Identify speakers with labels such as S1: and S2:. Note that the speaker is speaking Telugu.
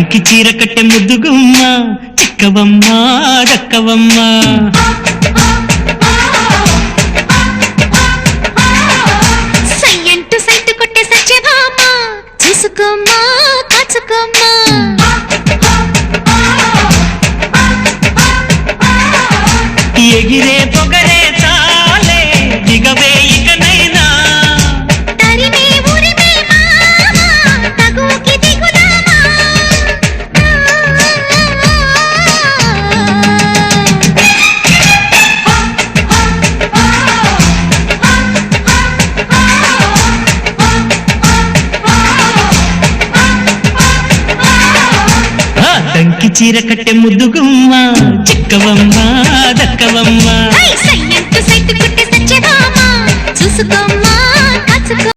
S1: దంకి చీర కట్టె ముద్దుగుమ్మ చిక్కవమ్మ దక్కవమ్మ
S2: సయ్యంటు సైటు కొట్టే సత్యభామ చూసుకోమ్మా కాచుకోమ్మా
S1: ఎగిరే పొగరే చాలే దిగవే ఇకనైనా
S2: తరిమే ఉరిమే మామ తగుకి దిగుదామా
S1: దంకి చీర కట్టె ముద్దుగుమ్మ చిక్కవమ్మ దక్కవమ్మ
S2: సయ్యంటు సైటు కొట్టే సత్యభామ చూసుకోమ్మా